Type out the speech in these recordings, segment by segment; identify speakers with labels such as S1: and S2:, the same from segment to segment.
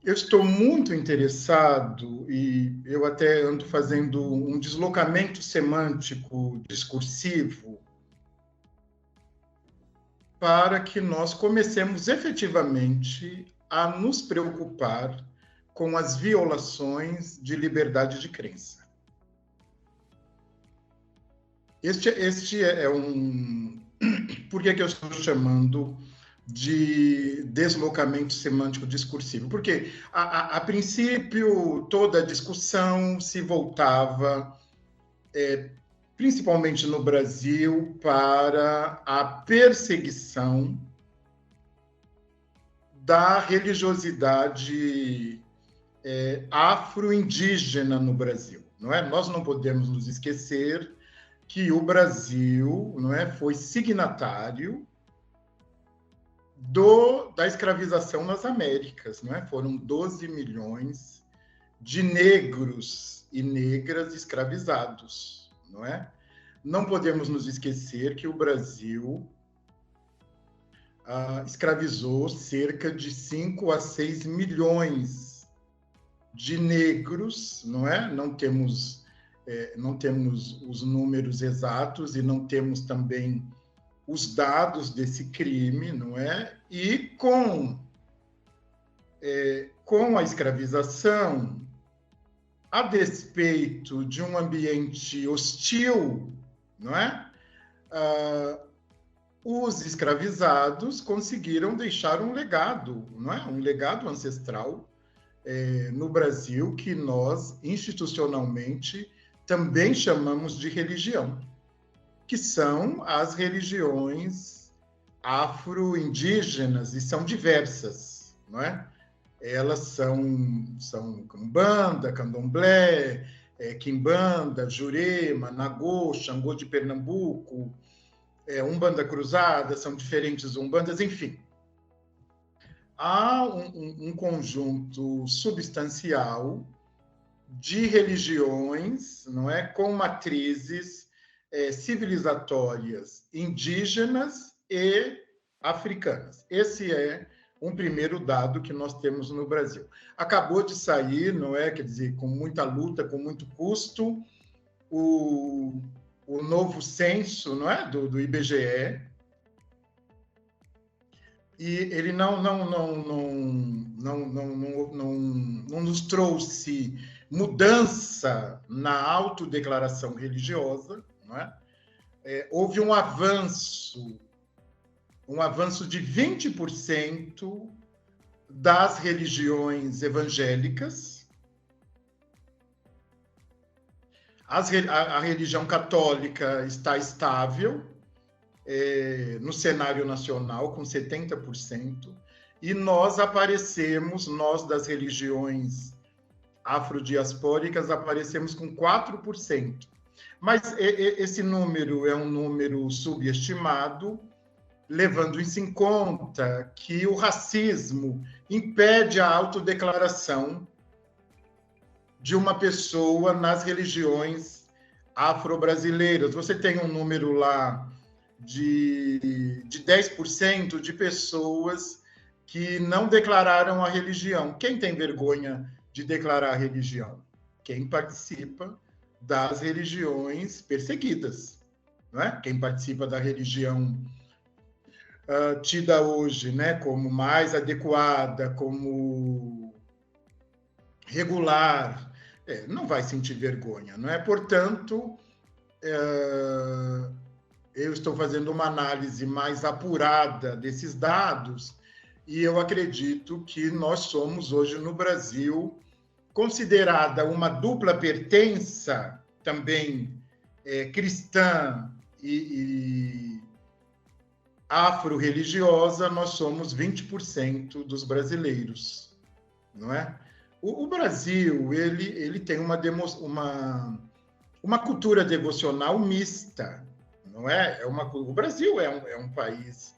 S1: Eu estou muito interessado e eu até ando fazendo um deslocamento semântico discursivo para que nós comecemos efetivamente a nos preocupar com as violações de liberdade de crença. Este é um... Por que eu estou chamando de deslocamento semântico discursivo? Porque, a princípio, toda a discussão se voltava, principalmente no Brasil, para a perseguição da religiosidade afro-indígena no Brasil. Não é? Nós não podemos nos esquecer que o Brasil, não é, foi signatário da escravização nas Américas, não é? Foram 12 milhões de negros e negras escravizados, não é? Não podemos nos esquecer que o Brasil escravizou cerca de 5 a 6 milhões de negros, não é? Não temos os números exatos e não temos também os dados desse crime, não é? E com a escravização, a despeito de um ambiente hostil, não é? Os escravizados conseguiram deixar um legado, não é? Um legado ancestral no Brasil que nós institucionalmente também chamamos de religião, que são as religiões afro-indígenas, e são diversas, não é? Elas são Umbanda, Candomblé, Quimbanda, Jurema, Nagô, Xangô de Pernambuco, Umbanda Cruzada, são diferentes Umbandas, enfim. Há um conjunto substancial de religiões, não é, com matrizes civilizatórias indígenas e africanas. Esse é um primeiro dado que nós temos no Brasil. Acabou de sair, não é, quer dizer, com muita luta, com muito custo, o novo censo, não é, do IBGE, e ele não nos trouxe mudança na autodeclaração religiosa, não é? Houve um avanço de 20% das religiões evangélicas. A religião católica está estável no cenário nacional, com 70%, e nós das religiões afrodiaspóricas, aparecemos com 4%. Mas esse número é um número subestimado, levando-se em conta que o racismo impede a autodeclaração de uma pessoa nas religiões afro-brasileiras. Você tem um número lá de 10% de pessoas que não declararam a religião. Quem tem vergonha de declarar a religião? Quem participa das religiões perseguidas, não é? Quem participa da religião tida hoje, né, como mais adequada, como regular, não vai sentir vergonha, não é? Portanto, eu estou fazendo uma análise mais apurada desses dados e eu acredito que nós somos hoje no Brasil considerada uma dupla pertença, também cristã e afro-religiosa, nós somos 20% dos brasileiros, não é? O Brasil, ele tem uma cultura devocional mista, não é? O Brasil é um país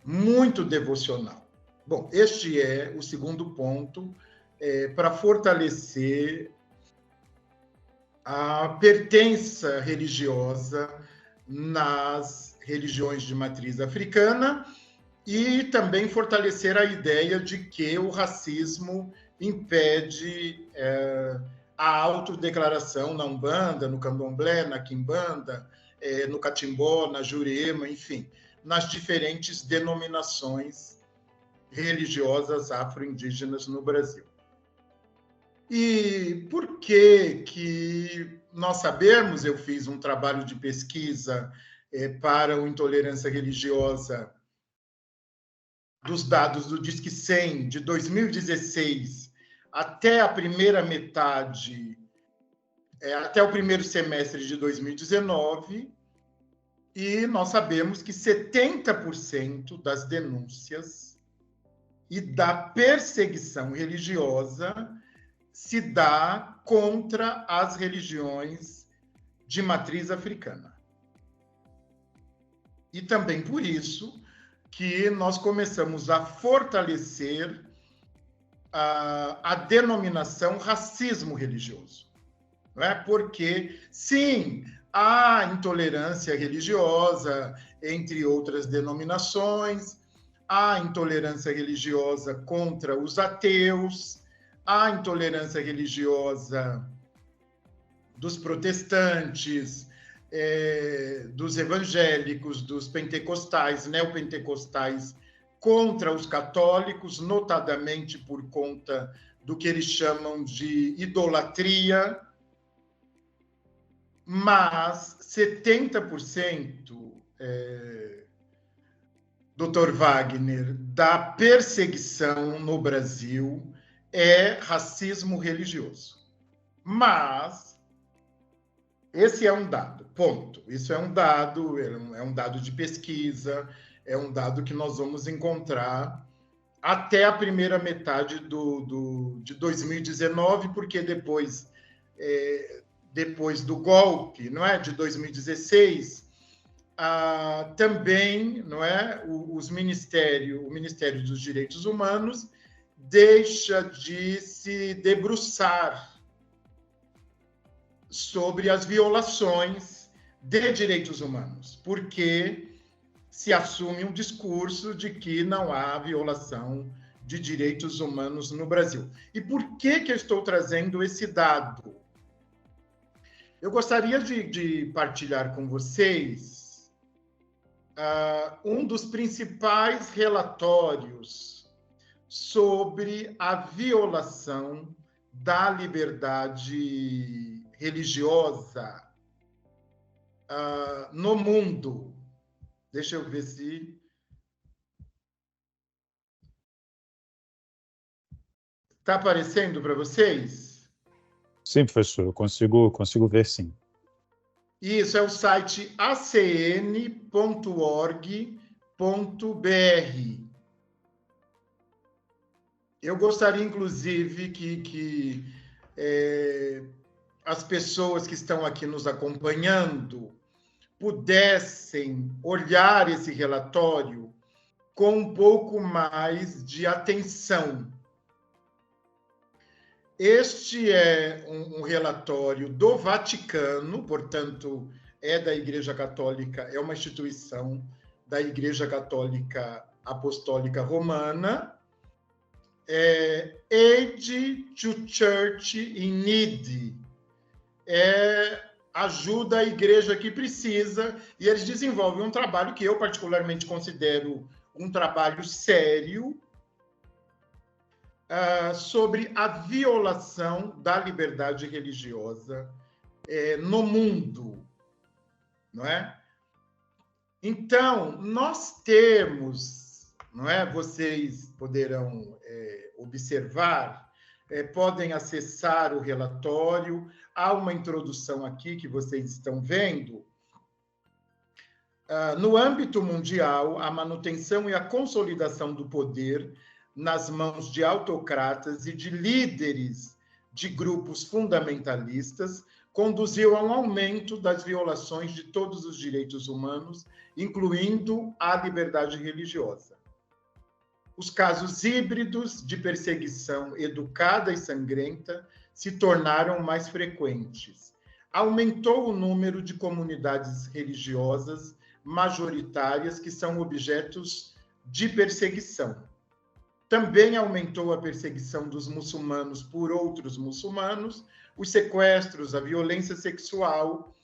S1: muito devocional. Bom, este é o segundo ponto para fortalecer a pertença religiosa nas religiões de matriz africana e também fortalecer a ideia de que o racismo impede a autodeclaração na Umbanda, no Candomblé, na Quimbanda, no Catimbó, na Jurema, enfim, nas diferentes denominações religiosas afro-indígenas no Brasil. E por que nós sabemos, eu fiz um trabalho de pesquisa para o Intolerância Religiosa dos dados do Disque 100 de 2016 até a primeira metade, até o primeiro semestre de 2019, e nós sabemos que 70% das denúncias e da perseguição religiosa se dá contra as religiões de matriz africana. E também por isso que nós começamos a fortalecer a denominação racismo religioso. Não é? Porque, sim, há intolerância religiosa entre outras denominações, há intolerância religiosa contra os ateus, há intolerância religiosa dos protestantes, dos evangélicos, dos pentecostais, neopentecostais, contra os católicos, notadamente por conta do que eles chamam de idolatria, mas 70%, Dr. Wagner, da perseguição no Brasil é racismo religioso. Mas esse é um dado, ponto. Isso é um dado de pesquisa, é um dado que nós vamos encontrar até a primeira metade de 2019, porque depois do golpe, não é, de 2016, também, não é, o Ministério dos Direitos Humanos deixa de se debruçar sobre as violações de direitos humanos, porque se assume um discurso de que não há violação de direitos humanos no Brasil. E por que eu estou trazendo esse dado? Eu gostaria de partilhar com vocês um dos principais relatórios sobre a violação da liberdade religiosa no mundo. Deixa eu ver se... Está aparecendo para vocês?
S2: Sim, professor, eu consigo ver, sim.
S1: Isso, é o site acn.org.br. Eu gostaria, inclusive, que as pessoas que estão aqui nos acompanhando pudessem olhar esse relatório com um pouco mais de atenção. Este é um relatório do Vaticano, portanto, é da Igreja Católica, é uma instituição da Igreja Católica Apostólica Romana, Aid to Church in Need, ajuda a igreja que precisa, e eles desenvolvem um trabalho que eu particularmente considero um trabalho sério, sobre a violação da liberdade religiosa no mundo, não é? Então, nós temos, não é? Vocês poderão observar, podem acessar o relatório, há uma introdução aqui que vocês estão vendo. No âmbito mundial, a manutenção e a consolidação do poder nas mãos de autocratas e de líderes de grupos fundamentalistas conduziu a um aumento das violações de todos os direitos humanos, incluindo a liberdade religiosa. Os casos híbridos de perseguição educada e sangrenta se tornaram mais frequentes. Aumentou o número de comunidades religiosas majoritárias que são objetos de perseguição. Também aumentou a perseguição dos muçulmanos por outros muçulmanos, os sequestros, a violência sexual,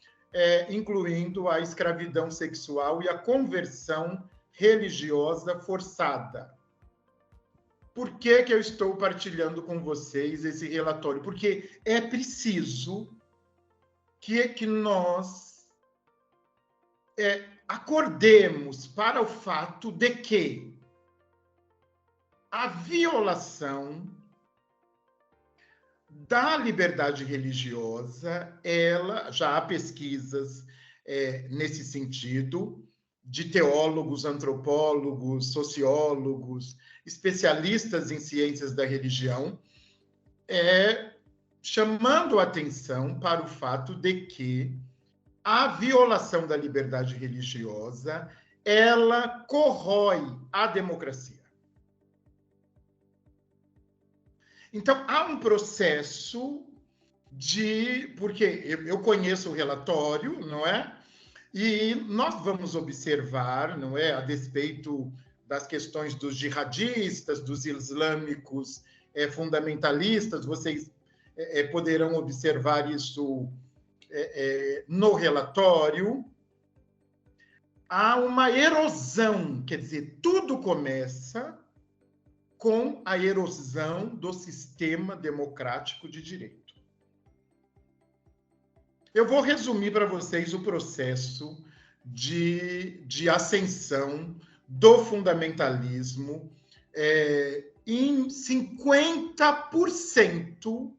S1: incluindo a escravidão sexual e a conversão religiosa forçada. Por que eu estou partilhando com vocês esse relatório? Porque é preciso que nós acordemos para o fato de que a violação da liberdade religiosa, já há pesquisas nesse sentido, de teólogos, antropólogos, sociólogos, especialistas em ciências da religião, chamando a atenção para o fato de que a violação da liberdade religiosa, ela corrói a democracia. Então, há um processo porque eu conheço o relatório, não é? E nós vamos observar, não é, a despeito das questões dos jihadistas, dos islâmicos fundamentalistas, vocês poderão observar isso no relatório. Há uma erosão, quer dizer, tudo começa com a erosão do sistema democrático de direito. Eu vou resumir para vocês o processo de ascensão do fundamentalismo. Em 50%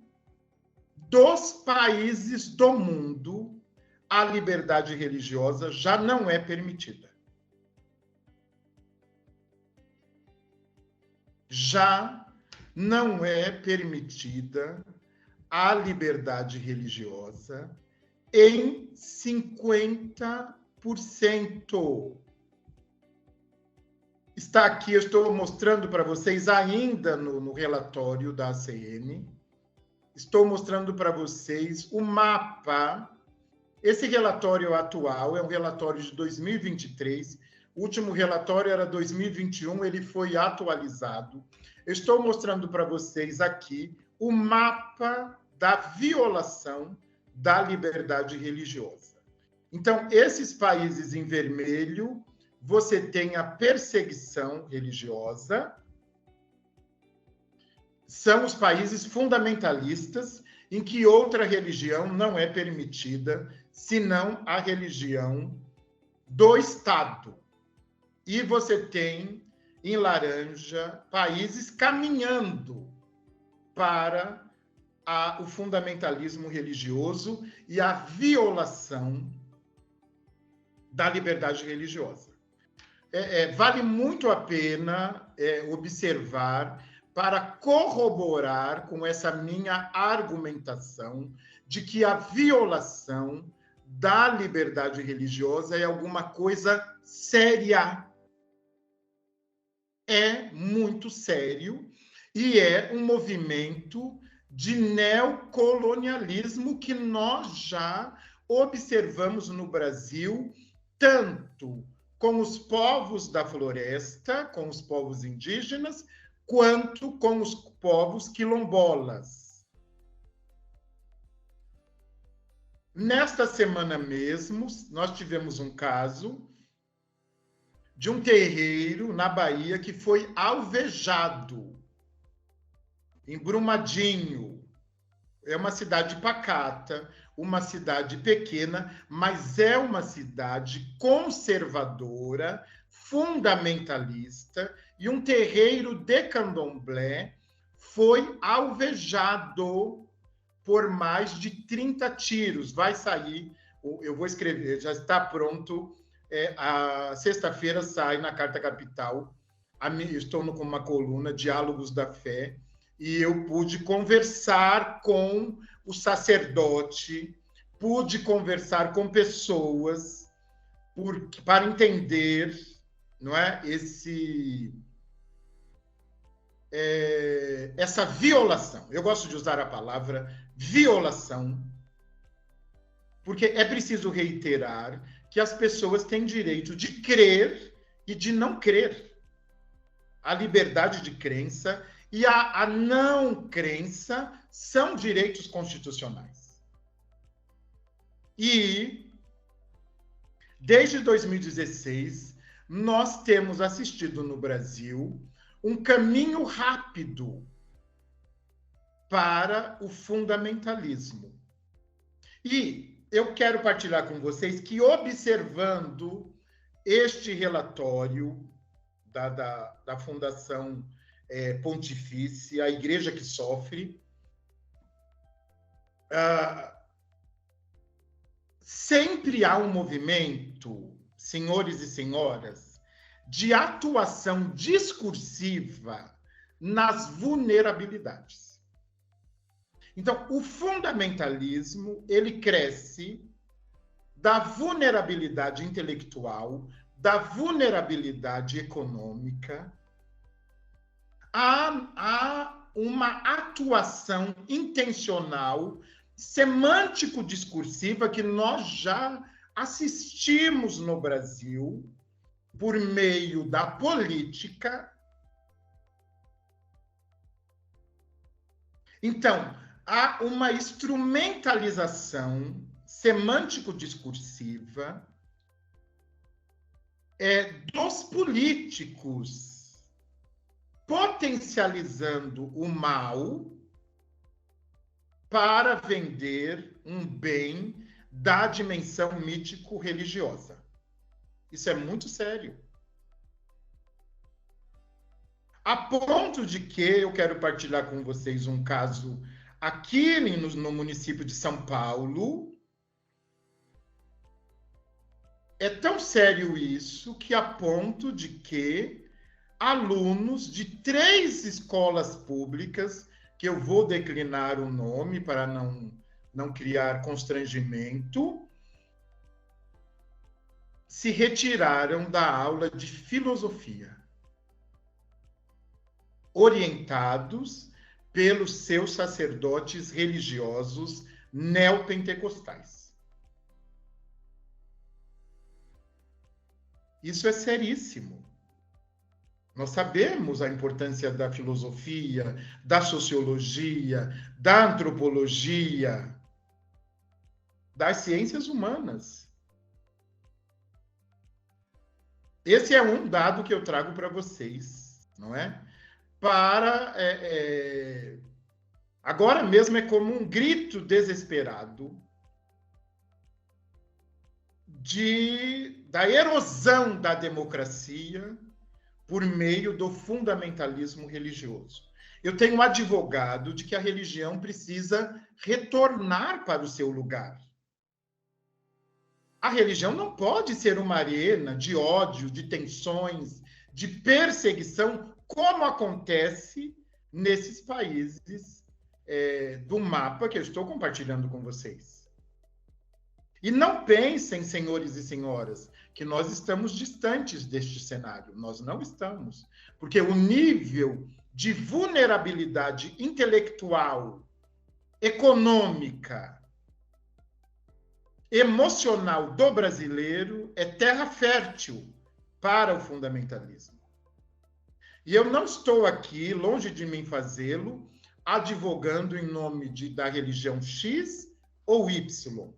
S1: dos países do mundo, a liberdade religiosa já não é permitida. Já não é permitida a liberdade religiosa em 50%. Está aqui, eu estou mostrando para vocês ainda no relatório da ACN, estou mostrando para vocês o mapa. Esse relatório atual é um relatório de 2023, o último relatório era 2021, ele foi atualizado. Eu estou mostrando para vocês aqui o mapa da violação da liberdade religiosa. Então, esses países em vermelho, você tem a perseguição religiosa, são os países fundamentalistas em que outra religião não é permitida, senão a religião do Estado. E você tem, em laranja, países caminhando para o fundamentalismo religioso e a violação da liberdade religiosa. Vale muito a pena observar para corroborar com essa minha argumentação de que a violação da liberdade religiosa é alguma coisa séria. É muito sério e é um movimento de neocolonialismo que nós já observamos no Brasil, tanto com os povos da floresta, com os povos indígenas, quanto com os povos quilombolas. Nesta semana mesmo, nós tivemos um caso de um terreiro na Bahia que foi alvejado, em Brumadinho. É uma cidade pacata, uma cidade pequena, mas é uma cidade conservadora, fundamentalista, e um terreiro de candomblé foi alvejado por mais de 30 tiros. Vai sair, eu vou escrever, já está pronto, a sexta-feira sai na Carta Capital, estou com uma coluna, Diálogos da Fé, e eu pude conversar com o sacerdote, pude conversar com pessoas para entender, não é, essa violação. Eu gosto de usar a palavra violação, porque é preciso reiterar que as pessoas têm direito de crer e de não crer. a liberdade de crença e a não crença são direitos constitucionais. E, desde 2016, nós temos assistido no Brasil um caminho rápido para o fundamentalismo. E eu quero partilhar com vocês que, observando este relatório da Fundação Pontifícia, a Igreja que Sofre, sempre há um movimento, senhores e senhoras, de atuação discursiva nas vulnerabilidades. Então, o fundamentalismo, ele cresce da vulnerabilidade intelectual, da vulnerabilidade econômica, a uma atuação intencional, semântico-discursiva, que nós já assistimos no Brasil por meio da política. Então, há uma instrumentalização semântico-discursiva dos políticos, potencializando o mal para vender um bem da dimensão mítico-religiosa. Isso é muito sério. A ponto de que eu quero partilhar com vocês um caso aqui no município de São Paulo. É tão sério isso que, a ponto de que alunos de 3 escolas públicas, que eu vou declinar o nome para não criar constrangimento, se retiraram da aula de filosofia, orientados pelos seus sacerdotes religiosos neopentecostais. Isso é seríssimo. Nós sabemos a importância da filosofia, da sociologia, da antropologia, das ciências humanas. Esse é um dado que eu trago para vocês, não é? Agora mesmo é como um grito desesperado da erosão da democracia por meio do fundamentalismo religioso. Eu tenho advogado de que a religião precisa retornar para o seu lugar. A religião não pode ser uma arena de ódio, de tensões, de perseguição, como acontece nesses países do mapa que eu estou compartilhando com vocês. E não pensem, senhores e senhoras, que nós estamos distantes deste cenário. Nós não estamos. Porque o nível de vulnerabilidade intelectual, econômica, emocional do brasileiro é terra fértil para o fundamentalismo. E eu não estou aqui, longe de mim fazê-lo, advogando em nome da religião X ou Y.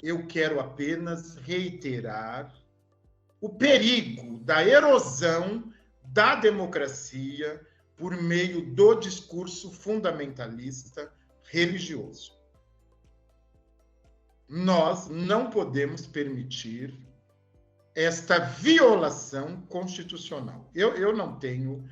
S1: Eu quero apenas reiterar o perigo da erosão da democracia por meio do discurso fundamentalista religioso. Nós não podemos permitir esta violação constitucional. Eu não tenho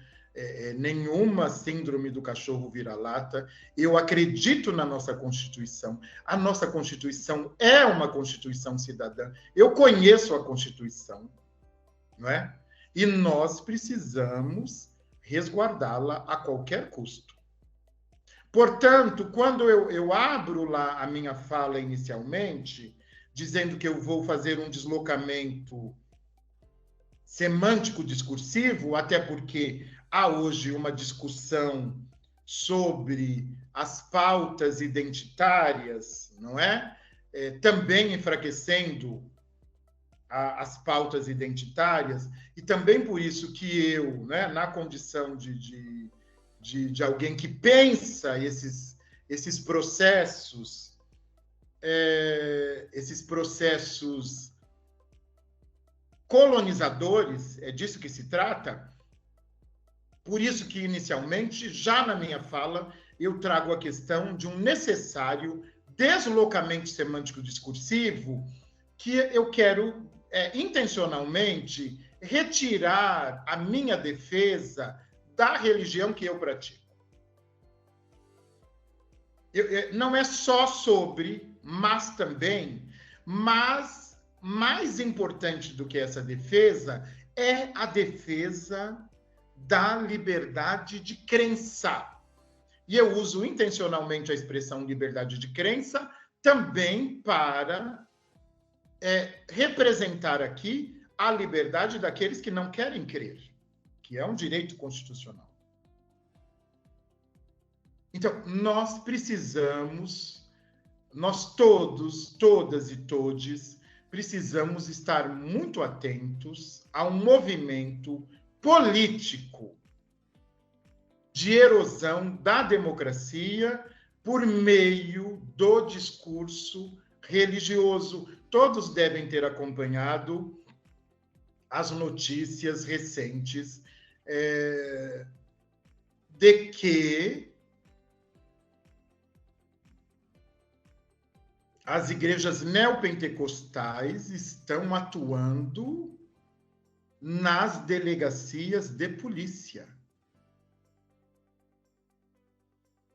S1: nenhuma síndrome do cachorro vira-lata. Eu acredito na nossa Constituição. A nossa Constituição é uma Constituição cidadã. Eu conheço a Constituição, não é? E nós precisamos resguardá-la a qualquer custo. Portanto, quando eu abro lá a minha fala inicialmente, dizendo que eu vou fazer um deslocamento semântico-discursivo, até porque há hoje uma discussão sobre as pautas identitárias, não é? Também enfraquecendo as pautas identitárias, e também por isso que eu, né, na condição de alguém que pensa esses processos, colonizadores, é disso que se trata, por isso que, inicialmente, já na minha fala, eu trago a questão de um necessário deslocamento semântico discursivo que eu quero, intencionalmente, retirar a minha defesa da religião que eu pratico. Não é só sobre, mas também, mas mais importante do que essa defesa é a defesa da liberdade de crença. E eu uso intencionalmente a expressão liberdade de crença também para representar aqui a liberdade daqueles que não querem crer, que é um direito constitucional. Então, nós precisamos, nós todos, todas e todes, precisamos estar muito atentos a um movimento político de erosão da democracia por meio do discurso religioso. Todos devem ter acompanhado as notícias recentes de que as igrejas neopentecostais estão atuando nas delegacias de polícia.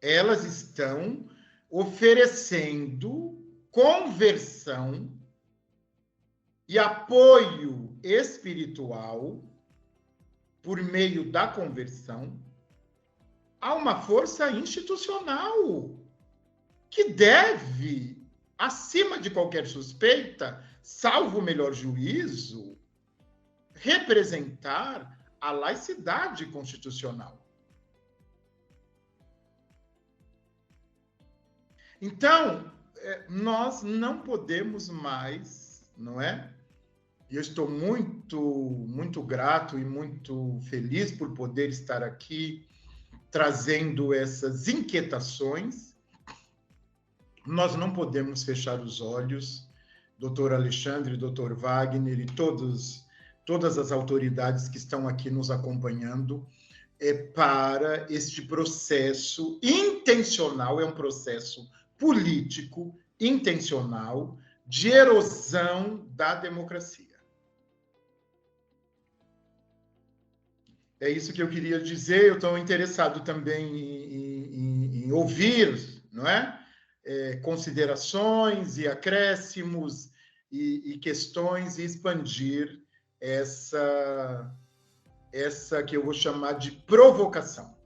S1: Elas estão oferecendo conversão e apoio espiritual por meio da conversão a uma força institucional que deve, acima de qualquer suspeita, salvo o melhor juízo, representar a laicidade constitucional. Então, nós não podemos mais, não é? Eu estou muito grato e muito feliz por poder estar aqui trazendo essas inquietações. Nós não podemos fechar os olhos, doutor Alexandre, doutor Wagner e todas as autoridades que estão aqui nos acompanhando, para este processo intencional, é um processo político intencional de erosão da democracia. É isso que eu queria dizer. Eu estou interessado também em ouvir, não é? Considerações e acréscimos e questões e expandir essa que eu vou chamar de provocação.